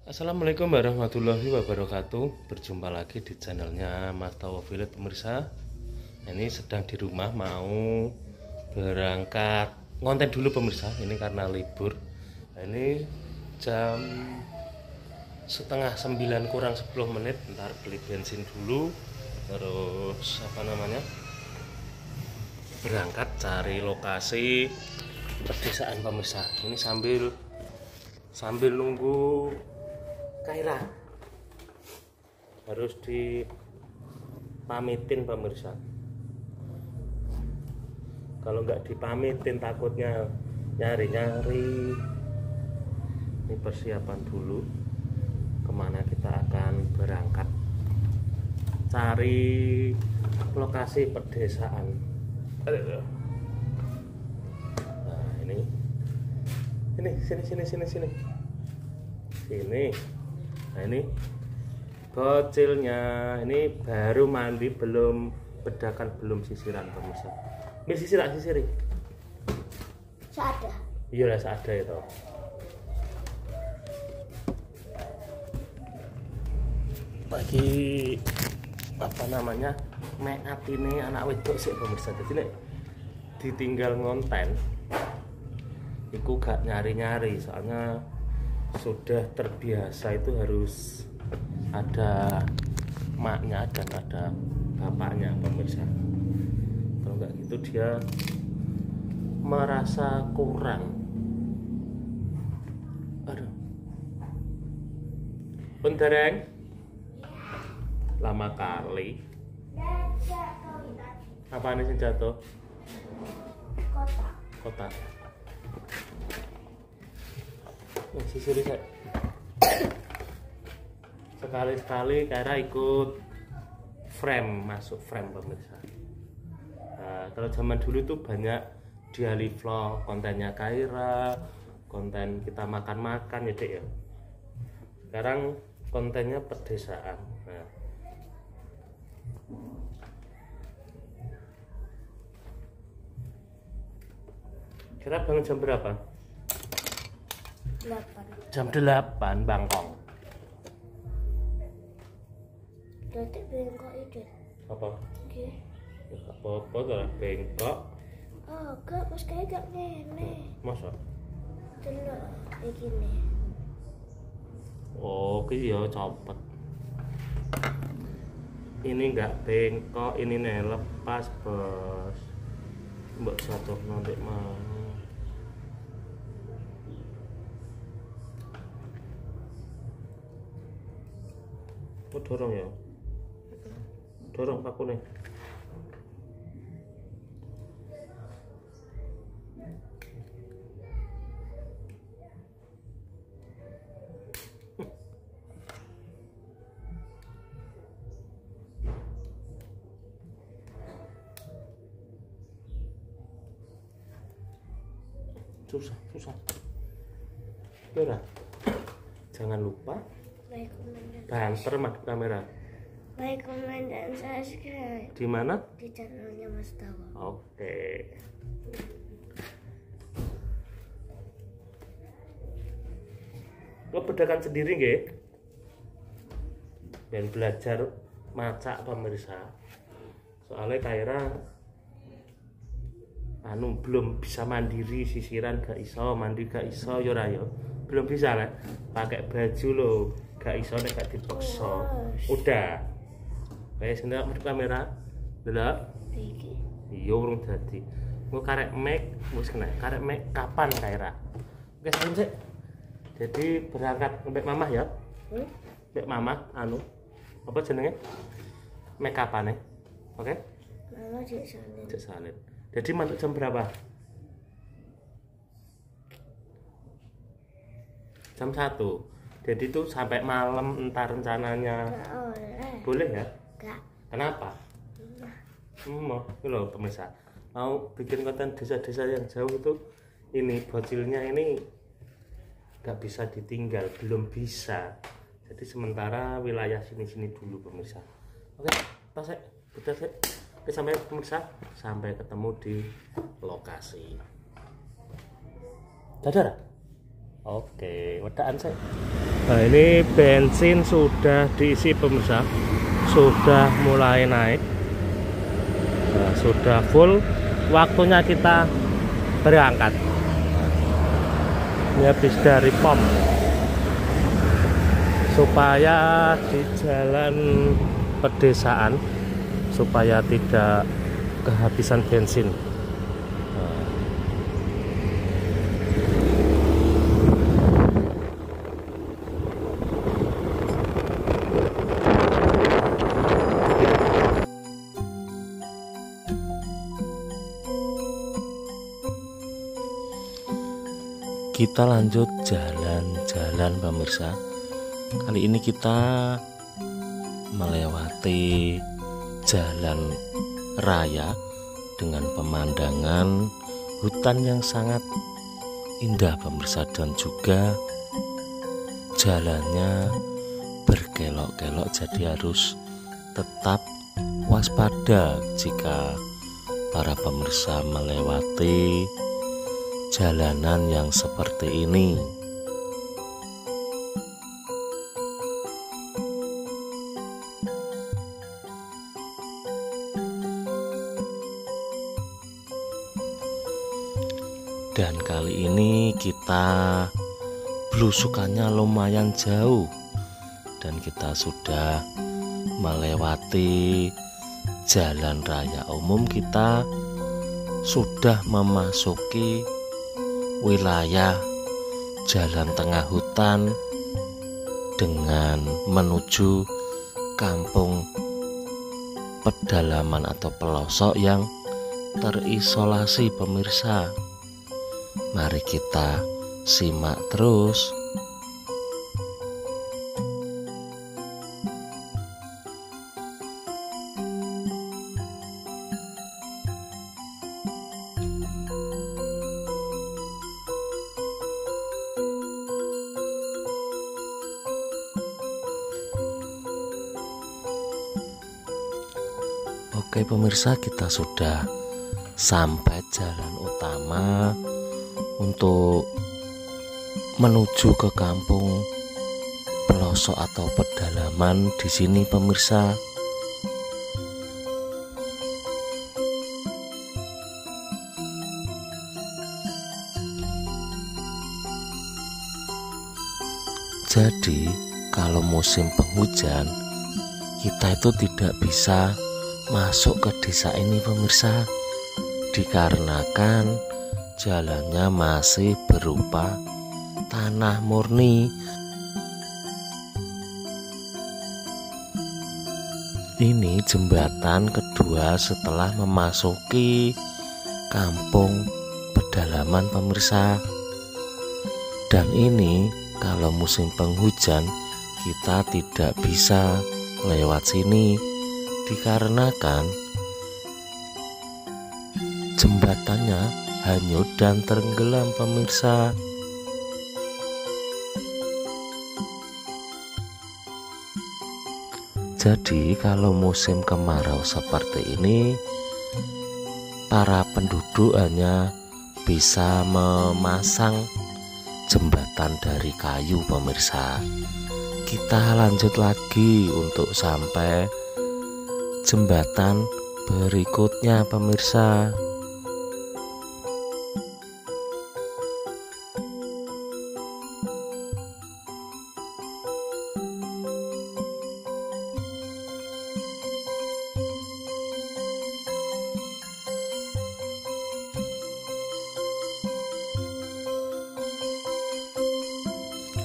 Assalamualaikum warahmatullahi wabarakatuh. Berjumpa lagi di channelnya Mas Tawo Village pemirsa. Ini sedang di rumah mau berangkat ngonten dulu pemirsa. Ini karena libur. Ini jam setengah 9 kurang 10 menit. Ntar beli bensin dulu. Terus berangkat cari lokasi pedesaan pemirsa. Ini sambil nunggu Kaira harus dipamitin pemirsa. Kalau nggak dipamitin takutnya nyari-nyari. Ini persiapan dulu kemana kita akan berangkat cari lokasi pedesaan. Nah ini sini. Nah ini bocilnya, ini baru mandi, belum bedakan, belum sisiran pemirsa. Ini sisiri. Seada. Iya lah seada itu. Bagi meat ini anak wedok sih pemirsa. Jadi nek ditinggal ngonten, iku gak nyari-nyari soalnya sudah terbiasa itu harus ada maknya dan ada bapaknya pemirsa. Kalau nggak gitu dia merasa kurang. Aduh, pendereng lama kali. Apa nih sing jatuh? Kotak. Sisir saya. Sekali-sekali Kaira ikut masuk frame pemirsa. Nah, kalau zaman dulu tuh banyak daily vlog, kontennya Kaira, konten kita makan-makan ya dek ya. Sekarang kontennya pedesaan. Nah. Kira bangun jam berapa? 8. Jam 8 bangkong. Dadi bengkok itu. Apa? Nggih. Ya apa-apa to bengkok. Oh, gak pas kae gak ngene. Masa? Delok iki ne. Oh, ki ya copet. Ini enggak bengkok, ini nih lepas, Bos. Mbok jatuh nanti mau. Oh, dorong ya. Dorong paku nih. Susah. Yaudah. Jangan lupa Baik komandan. banter madu kamera. Baik komandan, subscribe Di mana? di channelnya Mas Tawo. Oke. Lo bedakan sendiri nggih? Dan belajar masak pemirsa. Soalnya Kaira belum bisa mandiri, sisiran gak iso, mandi gak iso yo ra yo. Belum bisa lah. Pakai baju lo gak iso nek gak dipaksa. Udah. Kayak sendiri madhep kamera. Delok. Iki. Iya urung dadi. Engko karek mic wis kena. Karek mic kapan Kaira? Oke, sik. Jadi berangkat mbek mamah ya. Mbek mamah apa jenenge? Mic kapan Oke? Mama Cek Salin. Jadi mantuk jam berapa? Jam 1. Jadi itu sampai malam entar rencananya. Gak oleh. Boleh ya? Gak. Kenapa? Mau loh pemirsa. Mau bikin konten desa-desa yang jauh itu ini bocilnya ini gak bisa ditinggal, belum bisa. Jadi sementara wilayah sini-sini dulu pemirsa. Oke, kita sampai pemirsa, sampai ketemu di lokasi. Dadah. Oke, wedaan saya. Nah, ini bensin sudah diisi pemirsa, sudah mulai naik, nah, sudah full. Waktunya kita berangkat. Ini habis dari pom, supaya di jalan pedesaan, supaya tidak kehabisan bensin. Kita lanjut jalan-jalan pemirsa. Kali ini kita melewati jalan raya dengan pemandangan hutan yang sangat indah pemirsa, dan juga jalannya berkelok-kelok, jadi harus tetap waspada jika para pemirsa melewati jalanan yang seperti ini. Dan kali ini kita belusukannya lumayan jauh, dan kita sudah melewati jalan raya umum. Kita sudah memasuki wilayah jalan tengah hutan dengan menuju kampung pedalaman atau pelosok yang terisolasi pemirsa. Mari kita simak terus. Oke pemirsa, kita sudah sampai jalan utama untuk menuju ke kampung pelosok atau pedalaman di sini pemirsa. Jadi kalau musim penghujan kita itu tidak bisa masuk ke desa ini pemirsa, dikarenakan jalannya masih berupa tanah murni. Ini jembatan kedua setelah memasuki kampung pedalaman pemirsa. Dan ini kalau musim penghujan kita tidak bisa lewat sini, dikarenakan jembatannya hanyut dan tenggelam pemirsa. Jadi kalau musim kemarau seperti ini, para penduduk hanya bisa memasang jembatan dari kayu pemirsa. Kita lanjut lagi untuk sampai jembatan berikutnya pemirsa.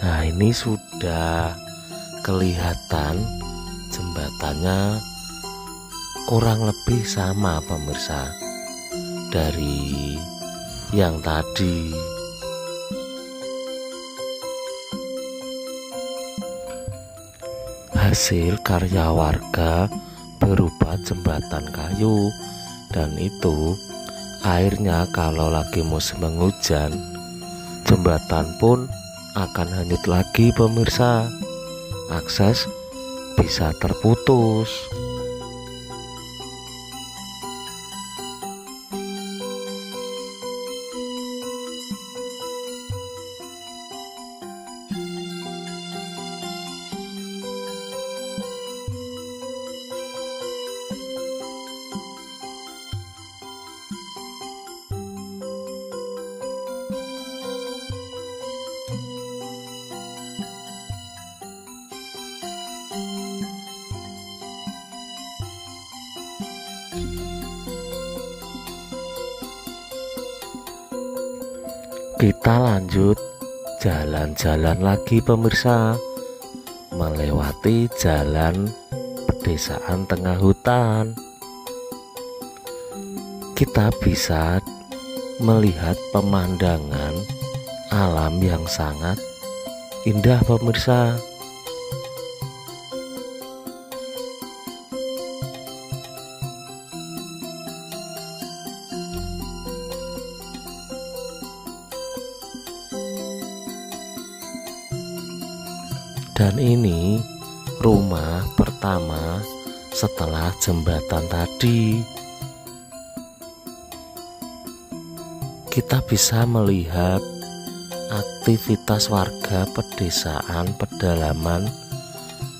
Nah, ini sudah kelihatan jembatannya kurang lebih sama pemirsa dari yang tadi. Hasil karya warga berupa jembatan kayu, dan itu airnya kalau lagi musim penghujan jembatan pun akan hanyut lagi pemirsa, akses bisa terputus. Kita lanjut jalan-jalan lagi pemirsa, melewati jalan pedesaan tengah hutan. Kita bisa melihat pemandangan alam yang sangat indah pemirsa. Dan ini rumah pertama setelah jembatan tadi. Kita bisa melihat aktivitas warga pedesaan pedalaman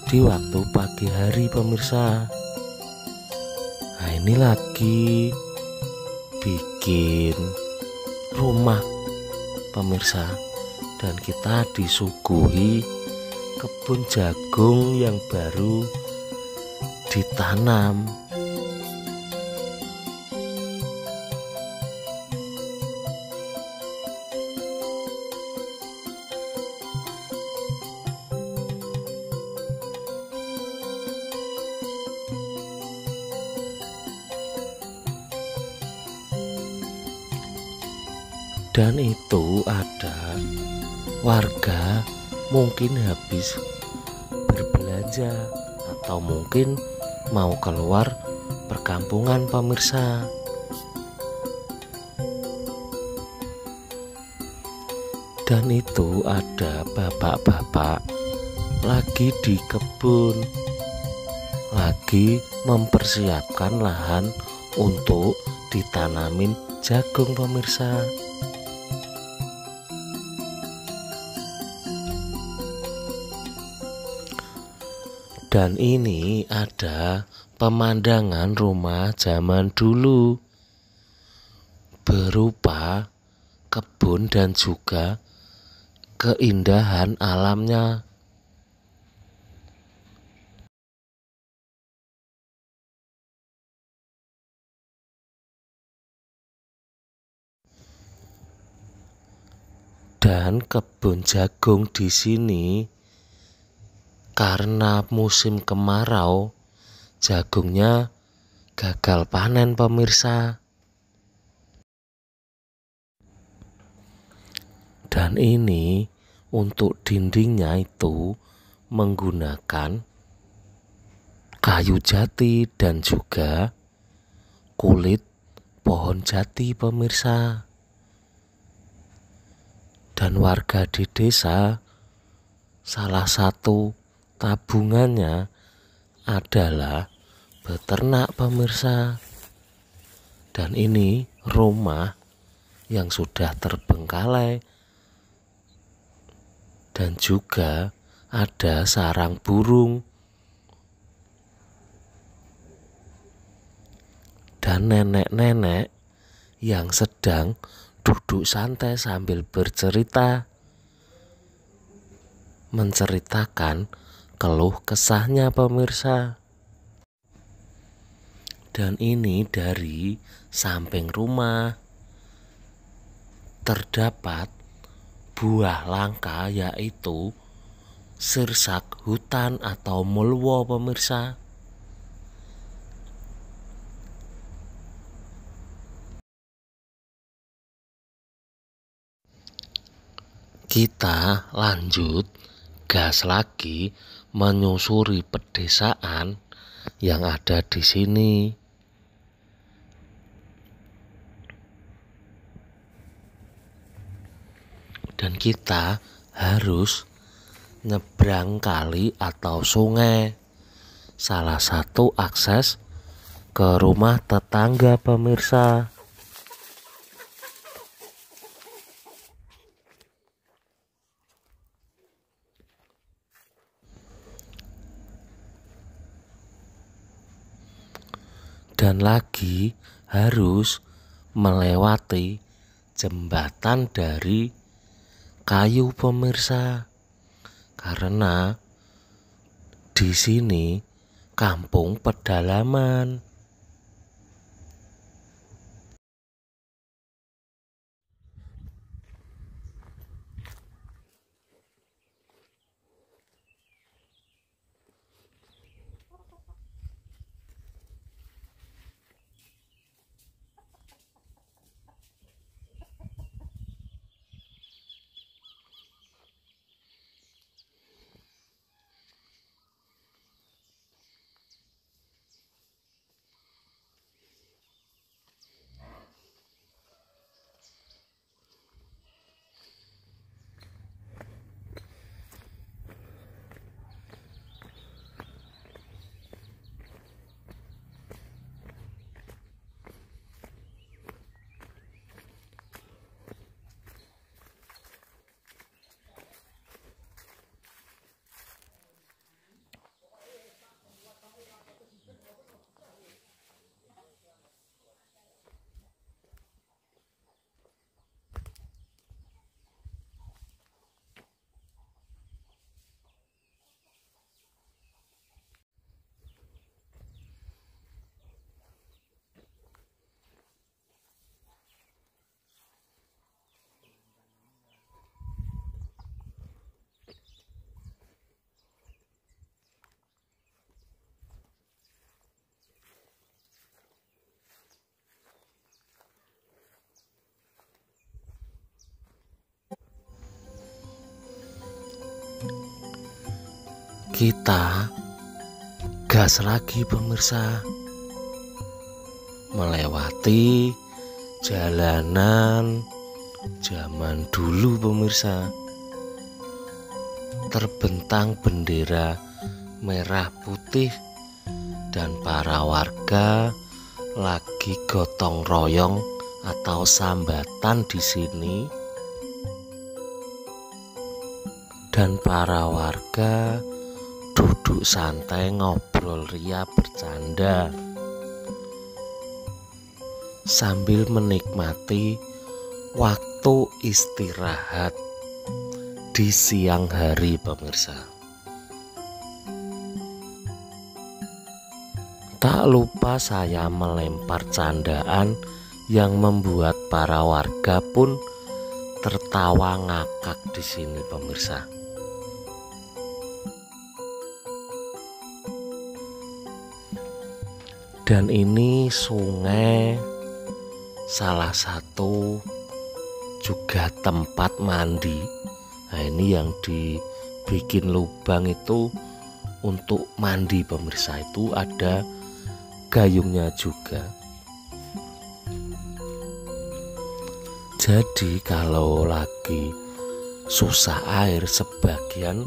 di waktu pagi hari pemirsa. Nah, ini lagi bikin rumah pemirsa, dan kita disuguhi kebun jagung yang baru ditanam. Dan itu ada warga mungkin habis berbelanja atau mungkin mau keluar perkampungan pemirsa. Dan itu ada bapak-bapak lagi di kebun, lagi mempersiapkan lahan untuk ditanamin jagung pemirsa. Dan ini ada pemandangan rumah zaman dulu berupa kebun dan juga keindahan alamnya. Dan kebun jagung di sini karena musim kemarau, jagungnya gagal panen pemirsa. Dan ini untuk dindingnya itu menggunakan kayu jati dan juga kulit pohon jati pemirsa. Dan warga di desa salah satu tabungannya adalah beternak pemirsa. Dan ini rumah yang sudah terbengkalai dan juga ada sarang burung. Dan nenek-nenek yang sedang duduk santai sambil bercerita, menceritakan keluh kesahnya pemirsa. Dan ini dari samping rumah terdapat buah langka, yaitu sirsak hutan atau mulwo pemirsa. Kita lanjut gas lagi menyusuri pedesaan yang ada di sini. Dan kita harus nyebrang kali atau sungai, salah satu akses ke rumah tetangga pemirsa. Dan lagi harus melewati jembatan dari kayu pemirsa, karena di sini kampung pedalaman. Kita gas lagi pemirsa, melewati jalanan zaman dulu pemirsa. Terbentang bendera merah putih dan para warga lagi gotong royong atau sambatan di sini. Dan para warga duduk santai ngobrol ria bercanda sambil menikmati waktu istirahat di siang hari pemirsa. Tak lupa saya melempar candaan yang membuat para warga pun tertawa ngakak di sini pemirsa. Dan ini sungai, salah satu juga tempat mandi. Nah, ini yang dibikin lubang itu untuk mandi pemirsa, itu ada gayungnya juga. Jadi kalau lagi susah air, sebagian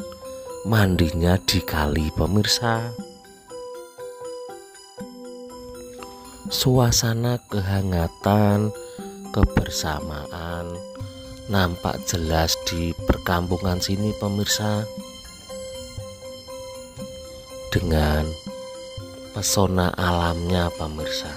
mandinya di kali pemirsa. Suasana kehangatan, kebersamaan nampak jelas di perkampungan sini pemirsa. Dengan pesona alamnya pemirsa.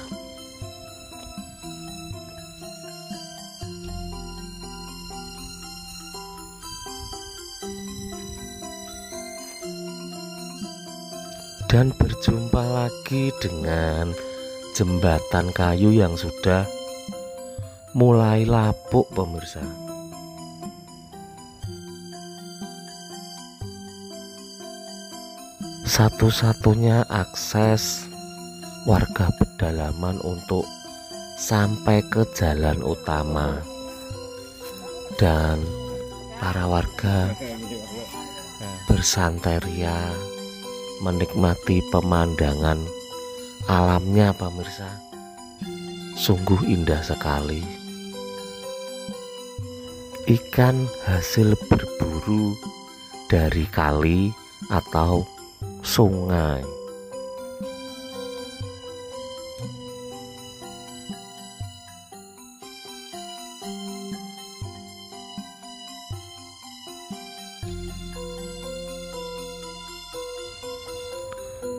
Dan berjumpa lagi dengan jembatan kayu yang sudah mulai lapuk pemirsa. Satu-satunya akses warga pedalaman untuk sampai ke jalan utama. Dan para warga bersantai ria menikmati pemandangan alamnya pemirsa. Sungguh indah sekali. Ikan hasil berburu dari kali atau sungai.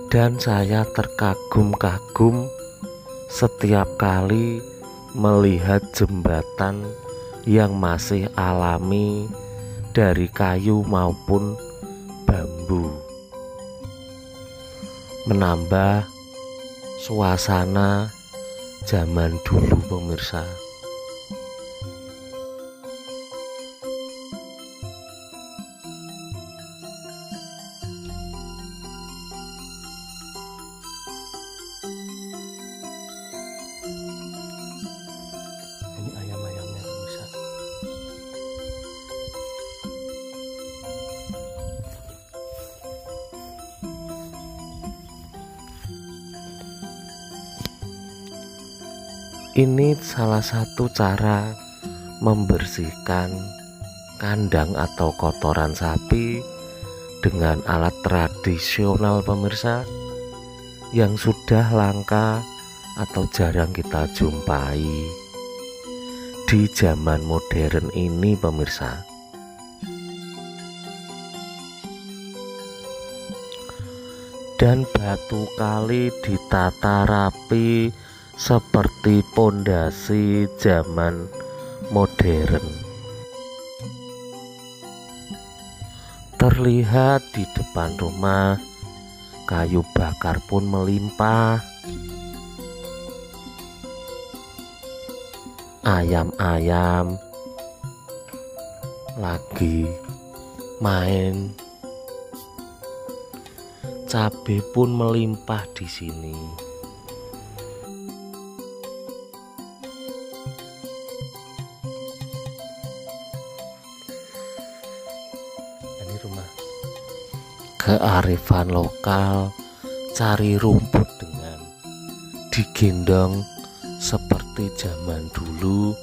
Dan saya terkagum-kagum setiap kali melihat jembatan yang masih alami dari kayu maupun bambu. Menambah suasana zaman dulu pemirsa. Ini ayam-ayamnya pemirsa. Ini salah satu cara membersihkan kandang atau kotoran sapi dengan alat tradisional pemirsa, yang sudah langka atau jarang kita jumpai di zaman modern ini pemirsa. Dan batu kali ditata rapi seperti pondasi zaman modern. Terlihat di depan rumah kayu bakar pun melimpah. Ayam-ayam lagi main. Cabai pun melimpah di sini. kearifan lokal, cari rumput dengan digendong seperti zaman dulu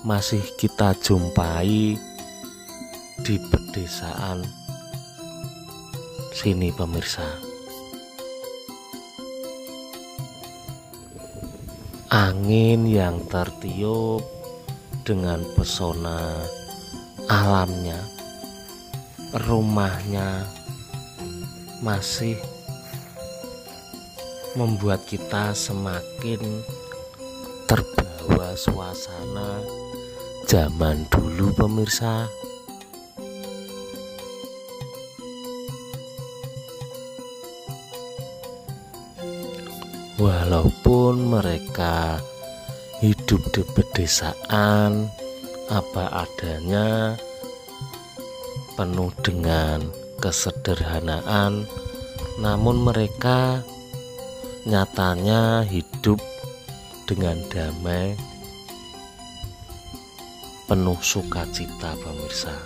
masih kita jumpai di pedesaan sini pemirsa. Angin yang tertiup dengan pesona alamnya, rumahnya masih membuat kita semakin terbawa suasana zaman dulu pemirsa. Walaupun mereka hidup di pedesaan apa adanya, penuh dengan kesederhanaan, namun mereka nyatanya hidup dengan damai, penuh sukacita pemirsa.